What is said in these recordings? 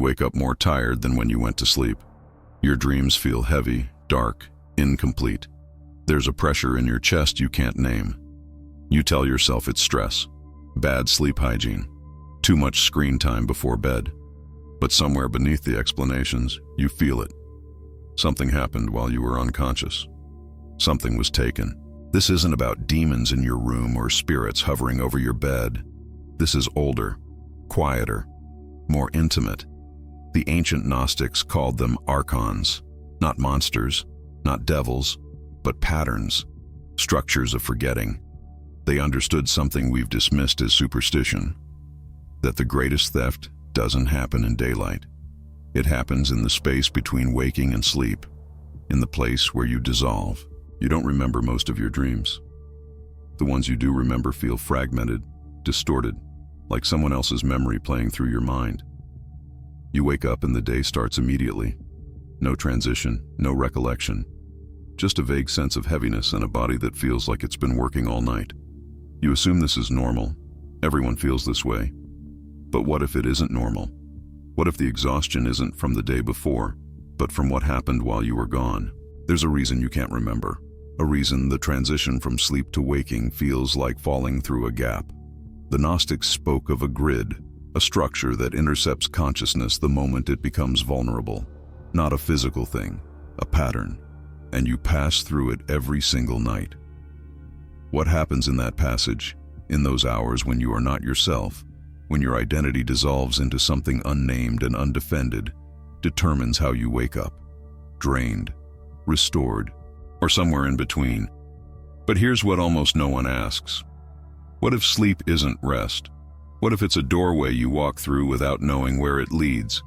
wake up more tired than when you went to sleep. Your dreams feel heavy, dark, incomplete. There's a pressure in your chest you can't name. You tell yourself it's stress, bad sleep hygiene, too much screen time before bed. But somewhere beneath the explanations, you feel it. Something happened while you were unconscious. Something was taken. This isn't about demons in your room or spirits hovering over your bed. This is older, quieter, more intimate. The ancient Gnostics called them archons, not monsters, not devils, but patterns, structures of forgetting. They understood something we've dismissed as superstition, that the greatest theft doesn't happen in daylight. It happens in the space between waking and sleep, in the place where you dissolve. You don't remember most of your dreams. The ones you do remember feel fragmented, distorted, like someone else's memory playing through your mind. You wake up and the day starts immediately. No transition, no recollection. Just a vague sense of heaviness and a body that feels like it's been working all night. You assume this is normal. Everyone feels this way. But what if it isn't normal? What if the exhaustion isn't from the day before, but from what happened while you were gone? There's a reason you can't remember. A reason the transition from sleep to waking feels like falling through a gap. The Gnostics spoke of a grid, a structure that intercepts consciousness the moment it becomes vulnerable. Not a physical thing, a pattern. And you pass through it every single night. What happens in that passage, in those hours when you are not yourself, when your identity dissolves into something unnamed and undefended, determines how you wake up. Drained, restored, or somewhere in between. But here's what almost no one asks. What if sleep isn't rest? What if it's a doorway you walk through without knowing where it leads?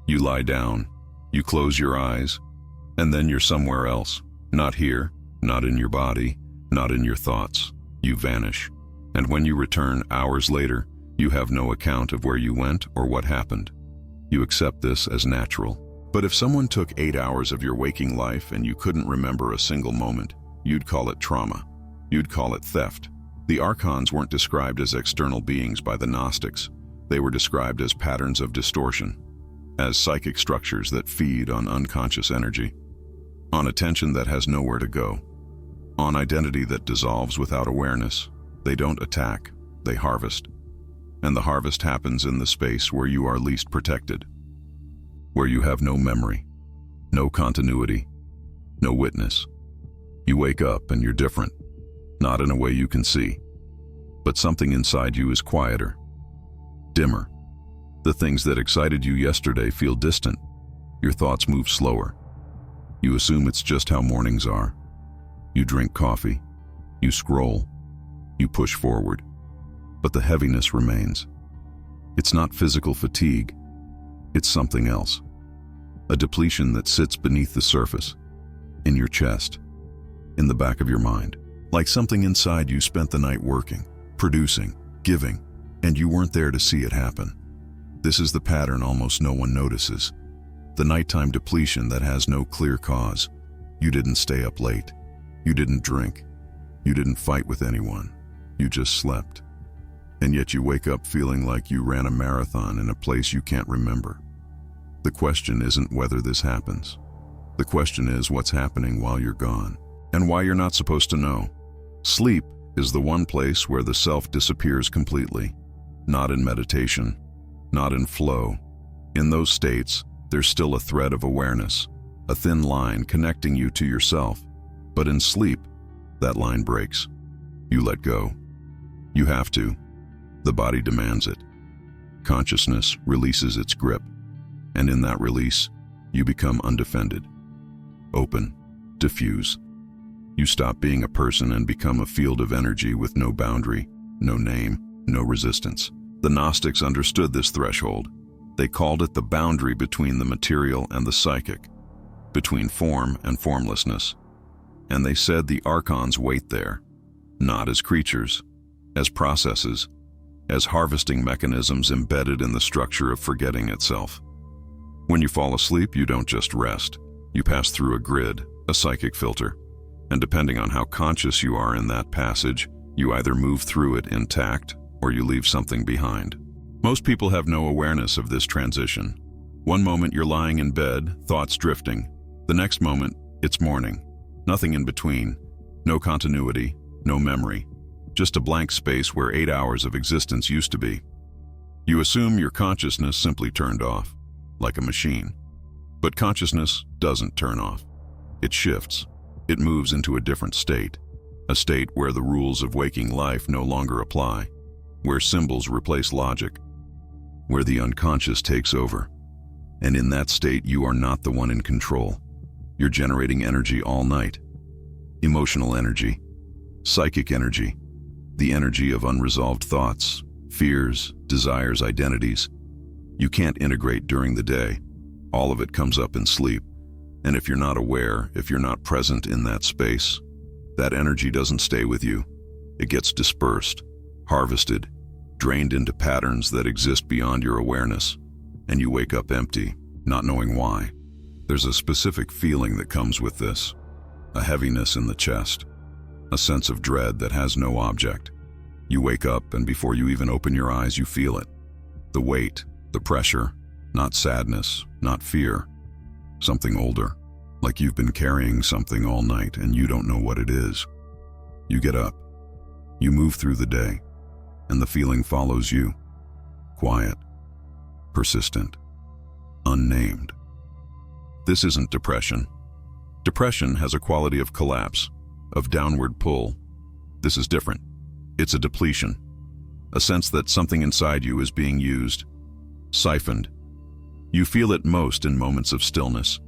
You lie down, you close your eyes, and then you're somewhere else. Not here, not in your body, not in your thoughts. You vanish. And when you return hours later, you have no account of where you went or what happened. You accept this as natural. But if someone took 8 hours of your waking life and you couldn't remember a single moment, you'd call it trauma. You'd call it theft. The archons weren't described as external beings by the Gnostics. They were described as patterns of distortion, as psychic structures that feed on unconscious energy, on attention that has nowhere to go, on identity that dissolves without awareness. They don't attack, they harvest. And the harvest happens in the space where you are least protected, where you have no memory, no continuity, no witness. You wake up and you're different, not in a way you can see, but something inside you is quieter, dimmer. The things that excited you yesterday feel distant. Your thoughts move slower. You assume it's just how mornings are. You drink coffee, you scroll, you push forward, but the heaviness remains. It's not physical fatigue, it's something else. A depletion that sits beneath the surface, in your chest, in the back of your mind. Like something inside you spent the night working, producing, giving, and you weren't there to see it happen. This is the pattern almost no one notices. The nighttime depletion that has no clear cause. You didn't stay up late. You didn't drink. You didn't fight with anyone. You just slept. And yet you wake up feeling like you ran a marathon in a place you can't remember. The question isn't whether this happens. The question is what's happening while you're gone, and why you're not supposed to know. Sleep is the one place where the self disappears completely. Not in meditation, not in flow. In those states, there's still a thread of awareness, a thin line connecting you to yourself. But in sleep, that line breaks. You let go. You have to. The body demands it. Consciousness releases its grip. And in that release, you become undefended. Open. Diffuse. You stop being a person and become a field of energy with no boundary, no name, no resistance. The Gnostics understood this threshold. They called it the boundary between the material and the psychic, between form and formlessness. And they said the archons wait there, not as creatures, as processes, as harvesting mechanisms embedded in the structure of forgetting itself. When you fall asleep, you don't just rest. You pass through a grid, a psychic filter. And depending on how conscious you are in that passage, you either move through it intact or you leave something behind. Most people have no awareness of this transition. One moment you're lying in bed, thoughts drifting. The next moment, it's morning. Nothing in between. No continuity, no memory. Just a blank space where 8 hours of existence used to be. You assume your consciousness simply turned off, like a machine. But consciousness doesn't turn off. It shifts. It moves into a different state. A state where the rules of waking life no longer apply. Where symbols replace logic. Where the unconscious takes over. And in that state, you are not the one in control. You're generating energy all night. Emotional energy. Psychic energy. The energy of unresolved thoughts, fears, desires, identities. You can't integrate during the day. All of it comes up in sleep. And if you're not aware, if you're not present in that space, that energy doesn't stay with you. It gets dispersed, harvested, drained into patterns that exist beyond your awareness. And you wake up empty, not knowing why. There's a specific feeling that comes with this. A heaviness in the chest. A sense of dread that has no object. You wake up, and before you even open your eyes, you feel it. The weight, the pressure, not sadness, not fear. Something older, like you've been carrying something all night and you don't know what it is. You get up. You move through the day, and the feeling follows you. Quiet, persistent, unnamed. This isn't depression. Depression has a quality of collapse, of downward pull. This is different. It's a depletion, a sense that something inside you is being used, siphoned. You feel it most in moments of stillness.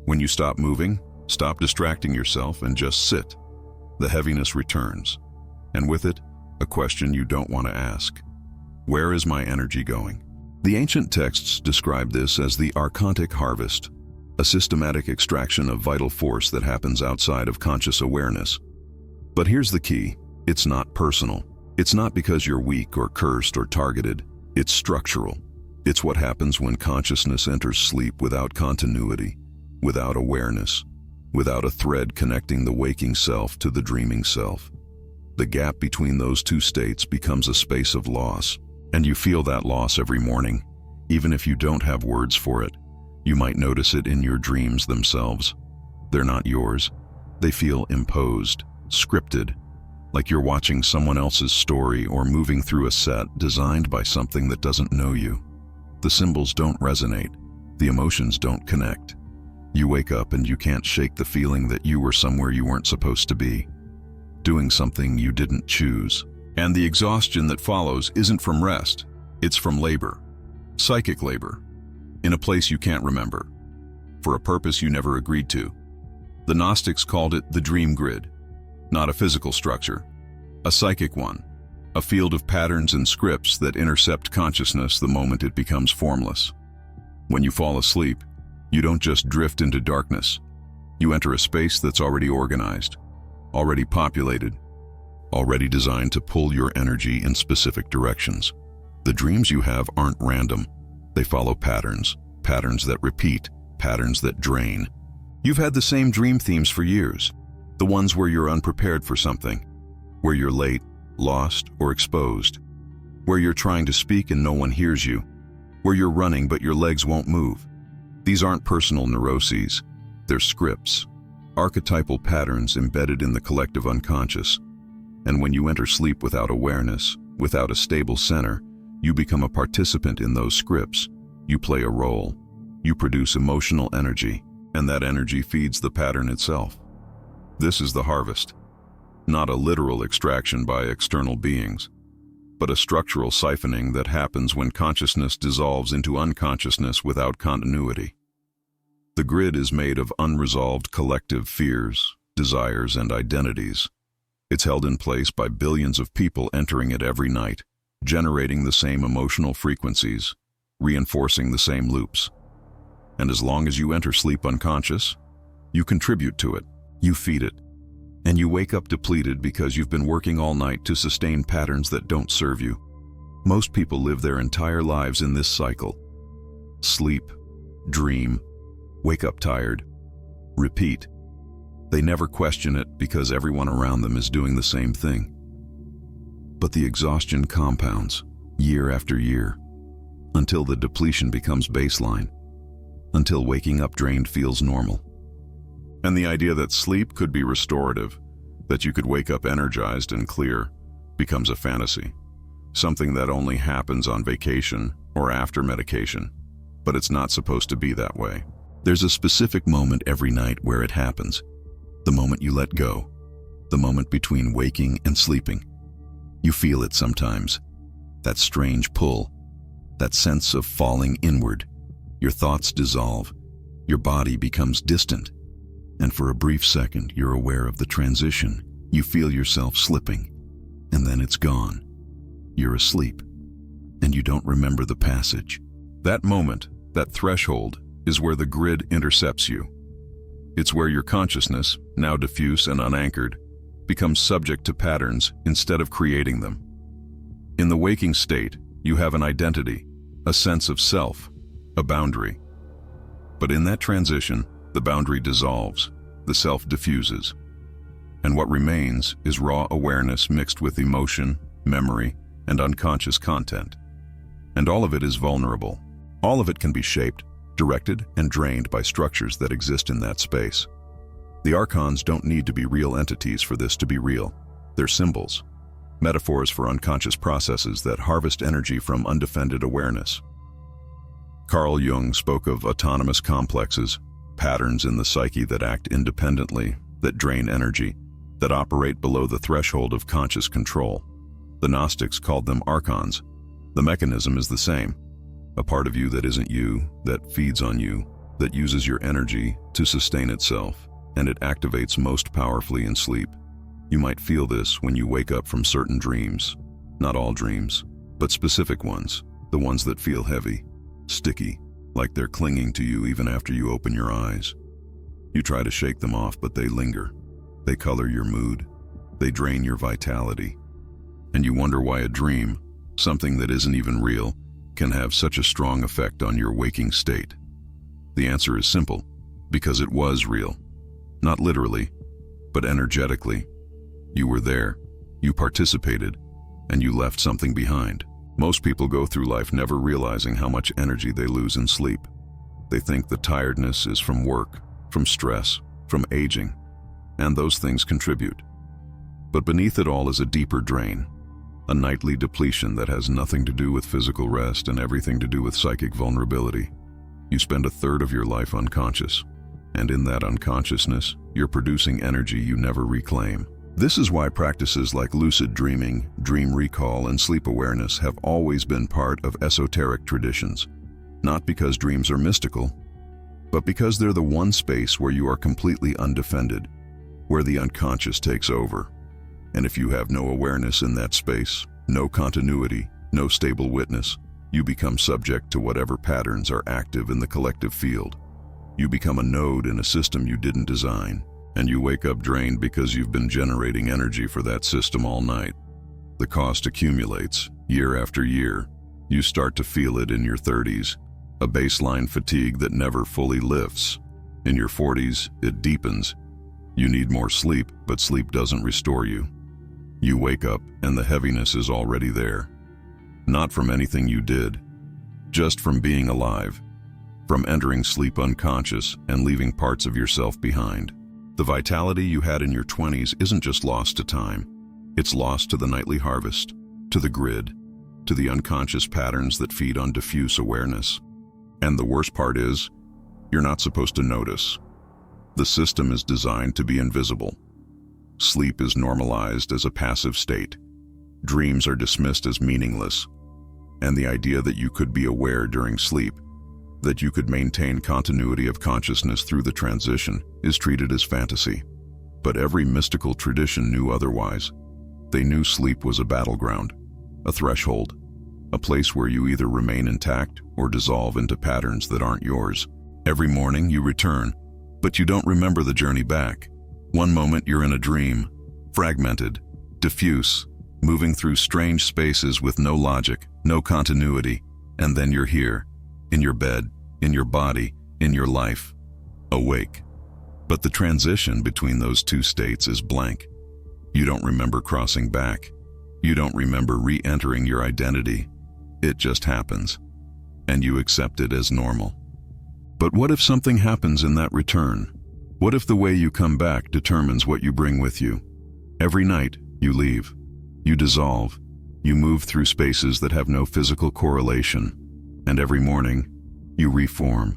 When you stop moving, stop distracting yourself, and just sit, the heaviness returns, and with it, a question you don't want to ask. Where is my energy going? The ancient texts describe this as the Archon Night Harvest, a systematic extraction of vital force that happens outside of conscious awareness. But here's the key. It's not personal. It's not because you're weak or cursed or targeted. It's structural. It's what happens when consciousness enters sleep without continuity, without awareness, without a thread connecting the waking self to the dreaming self. The gap between those two states becomes a space of loss, and you feel that loss every morning, even if you don't have words for it. You might notice it in your dreams themselves. They're not yours. They feel imposed, scripted, like you're watching someone else's story or moving through a set designed by something that doesn't know you. The symbols don't resonate. The emotions don't connect. You wake up and you can't shake the feeling that you were somewhere you weren't supposed to be, doing something you didn't choose. And the exhaustion that follows isn't from rest. It's from labor, psychic labor, in a place you can't remember, for a purpose you never agreed to. The Gnostics called it the dream grid, not a physical structure, a psychic one, a field of patterns and scripts that intercept consciousness the moment it becomes formless. When you fall asleep, you don't just drift into darkness. You enter a space that's already organized, already populated, already designed to pull your energy in specific directions. The dreams you have aren't random. They follow patterns, patterns that repeat, patterns that drain. You've had the same dream themes for years, the ones where you're unprepared for something, where you're late, lost, or exposed, where you're trying to speak and no one hears you, where you're running but your legs won't move. These aren't personal neuroses. They're scripts, archetypal patterns embedded in the collective unconscious. And when you enter sleep without awareness, without a stable center, you become a participant in those scripts. You play a role. You produce emotional energy, and that energy feeds the pattern itself. This is the harvest. Not a literal extraction by external beings, but a structural siphoning that happens when consciousness dissolves into unconsciousness without continuity. The grid is made of unresolved collective fears, desires, and identities. It's held in place by billions of people entering it every night, generating the same emotional frequencies, reinforcing the same loops. And as long as you enter sleep unconscious, you contribute to it, you feed it, and you wake up depleted because you've been working all night to sustain patterns that don't serve you. Most people live their entire lives in this cycle. Sleep, dream, wake up tired, repeat. They never question it because everyone around them is doing the same thing. But the exhaustion compounds, year after year, until the depletion becomes baseline. until waking up drained feels normal. And the idea that sleep could be restorative, that you could wake up energized and clear, becomes a fantasy, something that only happens on vacation or after medication. But it's not supposed to be that way. There's a specific moment every night where it happens. The moment you let go. The moment between waking and sleeping. You feel it sometimes. That strange pull. That sense of falling inward. Your thoughts dissolve. Your body becomes distant. And for a brief second, you're aware of the transition. You feel yourself slipping. And then it's gone. You're asleep. And you don't remember the passage. That moment, that threshold, is where the grid intercepts you. It's where your consciousness, now diffuse and unanchored, becomes subject to patterns instead of creating them. In the waking state, you have an identity, a sense of self, a boundary. But in that transition, the boundary dissolves, the self diffuses. And what remains is raw awareness mixed with emotion, memory, and unconscious content. And all of it is vulnerable. All of it can be shaped, directed, and drained by structures that exist in that space. The archons don't need to be real entities for this to be real. They're symbols, metaphors for unconscious processes that harvest energy from undefended awareness. Carl Jung spoke of autonomous complexes, patterns in the psyche that act independently, that drain energy, that operate below the threshold of conscious control. The Gnostics called them archons. The mechanism is the same. A part of you that isn't you, that feeds on you, that uses your energy to sustain itself, and it activates most powerfully in sleep. You might feel this when you wake up from certain dreams. Not all dreams, but specific ones, the ones that feel heavy, sticky, like they're clinging to you even after you open your eyes. You try to shake them off, but they linger. They color your mood. They drain your vitality. And you wonder why a dream, something that isn't even real, can have such a strong effect on your waking state. The answer is simple, because it was real. Not literally, but energetically. You were there, you participated, and you left something behind. Most people go through life never realizing how much energy they lose in sleep. They think the tiredness is from work, from stress, from aging, and those things contribute. But beneath it all is a deeper drain, a nightly depletion that has nothing to do with physical rest and everything to do with psychic vulnerability. You spend a third of your life unconscious, and in that unconsciousness, you're producing energy you never reclaim. This is why practices like lucid dreaming, dream recall, and sleep awareness have always been part of esoteric traditions. Not because dreams are mystical, but because they're the one space where you are completely undefended, where the unconscious takes over. And if you have no awareness in that space, no continuity, no stable witness, you become subject to whatever patterns are active in the collective field. You become a node in a system you didn't design, and you wake up drained because you've been generating energy for that system all night. The cost accumulates, year after year. You start to feel it in your 30s, a baseline fatigue that never fully lifts. In your 40s, it deepens. You need more sleep, but sleep doesn't restore you. You wake up and the heaviness is already there. Not from anything you did, just from being alive, from entering sleep unconscious and leaving parts of yourself behind. The vitality you had in your 20s isn't just lost to time. It's lost to the nightly harvest, to the grid, to the unconscious patterns that feed on diffuse awareness. And the worst part is, you're not supposed to notice. The system is designed to be invisible. Sleep is normalized as a passive state. Dreams are dismissed as meaningless. And the idea that you could be aware during sleep, that you could maintain continuity of consciousness through the transition, is treated as fantasy. But every mystical tradition knew otherwise. They knew sleep was a battleground, a threshold, a place where you either remain intact or dissolve into patterns that aren't yours. Every morning you return, but you don't remember the journey back. One moment you're in a dream, fragmented, diffuse, moving through strange spaces with no logic, no continuity, and then you're here, in your bed, in your body, in your life, awake. But the transition between those two states is blank. You don't remember crossing back. You don't remember re-entering your identity. It just happens, and you accept it as normal. But what if something happens in that return? What if the way you come back determines what you bring with you? Every night, you leave. You dissolve. You move through spaces that have no physical correlation. And every morning, you reform.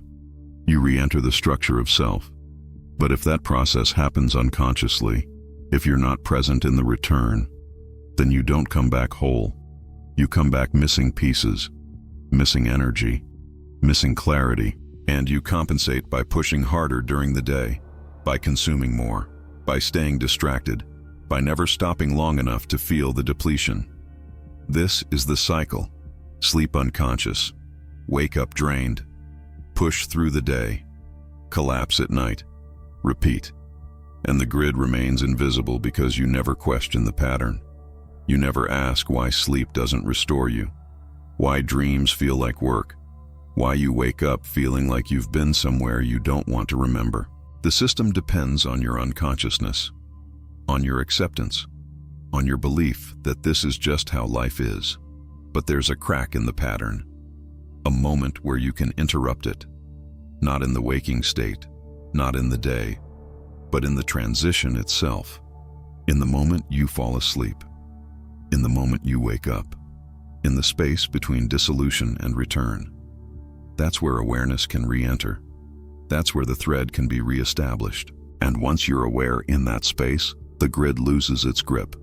You re-enter the structure of self. But if that process happens unconsciously, if you're not present in the return, then you don't come back whole. You come back missing pieces, missing energy, missing clarity, and you compensate by pushing harder during the day, by consuming more, by staying distracted, by never stopping long enough to feel the depletion. This is the cycle. Sleep unconscious, wake up drained, push through the day, collapse at night, repeat. And the grid remains invisible because you never question the pattern. You never ask why sleep doesn't restore you, why dreams feel like work, why you wake up feeling like you've been somewhere you don't want to remember. The system depends on your unconsciousness, on your acceptance, on your belief that this is just how life is. But there's a crack in the pattern, a moment where you can interrupt it, not in the waking state, not in the day, but in the transition itself, in the moment you fall asleep, in the moment you wake up, in the space between dissolution and return. That's where awareness can re-enter. That's where the thread can be re-established. And once you're aware in that space, the grid loses its grip.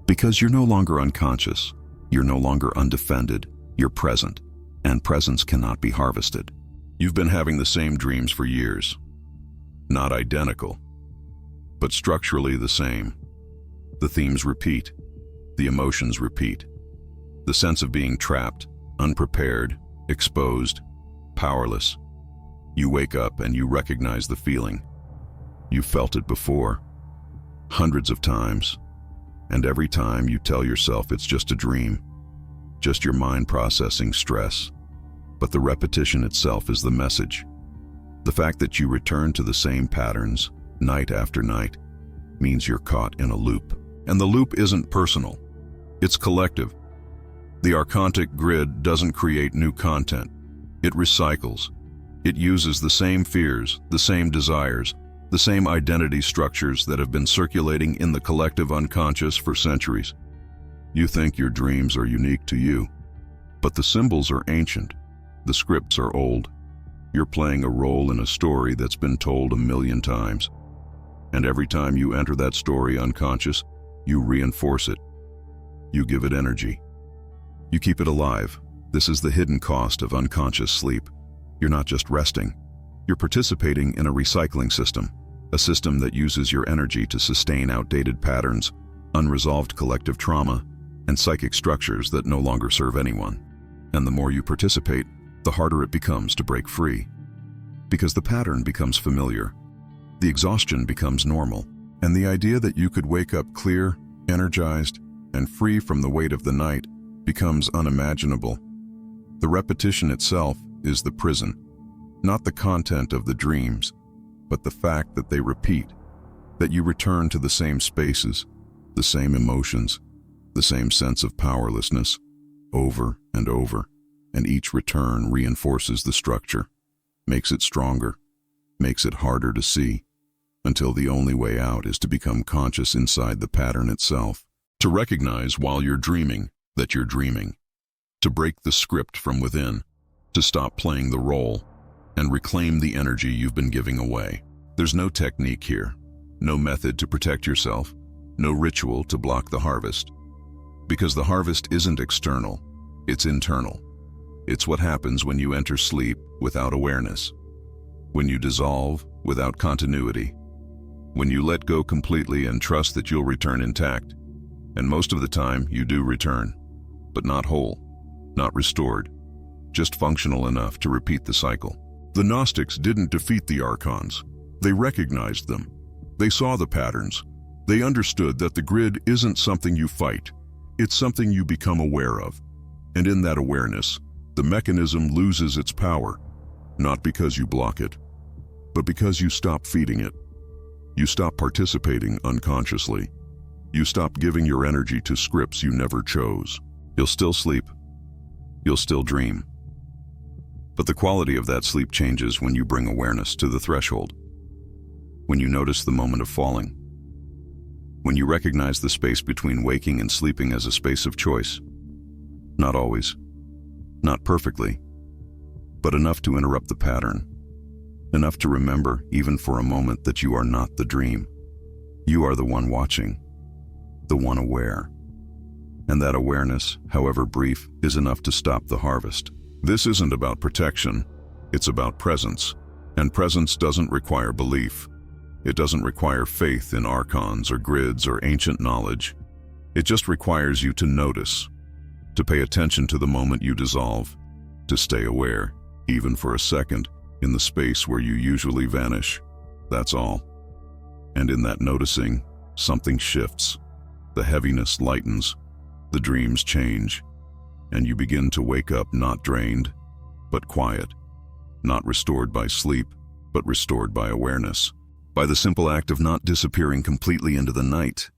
Because you're no longer unconscious, you're no longer undefended, you're present, and presence cannot be harvested. You've been having the same dreams for years. Not identical, but structurally the same. The themes repeat, the emotions repeat. The sense of being trapped, unprepared, exposed, powerless. You wake up and you recognize the feeling. You felt it before, hundreds of times, and every time you tell yourself it's just a dream, just your mind processing stress. But the repetition itself is the message. The fact that you return to the same patterns, night after night, means you're caught in a loop. And the loop isn't personal, it's collective. The archontic grid doesn't create new content. It recycles. It uses the same fears, the same desires, the same identity structures that have been circulating in the collective unconscious for centuries. You think your dreams are unique to you, but the symbols are ancient. The scripts are old. You're playing a role in a story that's been told 1,000,000 times. And every time you enter that story unconscious, you reinforce it. You give it energy. You keep it alive. This is the hidden cost of unconscious sleep. You're not just resting. You're participating in a recycling system, a system that uses your energy to sustain outdated patterns, unresolved collective trauma, and psychic structures that no longer serve anyone. And the more you participate, the harder it becomes to break free. Because the pattern becomes familiar, the exhaustion becomes normal, and the idea that you could wake up clear, energized, and free from the weight of the night becomes unimaginable. The repetition itself is the prison, not the content of the dreams, but the fact that they repeat, that you return to the same spaces, the same emotions, the same sense of powerlessness, over and over, and each return reinforces the structure, makes it stronger, makes it harder to see, until the only way out is to become conscious inside the pattern itself, to recognize while you're dreaming that you're dreaming, to break the script from within, to stop playing the role, and reclaim the energy you've been giving away. There's no technique here, no method to protect yourself, no ritual to block the harvest. Because the harvest isn't external, it's internal. It's what happens when you enter sleep without awareness, when you dissolve without continuity, when you let go completely and trust that you'll return intact. And most of the time, you do return, but not whole, not restored, just functional enough to repeat the cycle. The Gnostics didn't defeat the archons. They recognized them. They saw the patterns. They understood that the grid isn't something you fight. It's something you become aware of. And in that awareness, the mechanism loses its power, not because you block it, but because you stop feeding it. You stop participating unconsciously. You stop giving your energy to scripts you never chose. You'll still sleep. You'll still dream. But the quality of that sleep changes when you bring awareness to the threshold, when you notice the moment of falling, when you recognize the space between waking and sleeping as a space of choice. Not always, not perfectly, but enough to interrupt the pattern, enough to remember, even for a moment, that you are not the dream. You are the one watching, the one aware. And that awareness, however brief, is enough to stop the harvest. This isn't about protection, it's about presence. And presence doesn't require belief. It doesn't require faith in archons or grids or ancient knowledge. It just requires you to notice, to pay attention to the moment you dissolve, to stay aware, even for a second, in the space where you usually vanish. That's all. And in that noticing, something shifts. The heaviness lightens, the dreams change, and you begin to wake up not drained, but quiet, not restored by sleep, but restored by awareness, by the simple act of not disappearing completely into the night,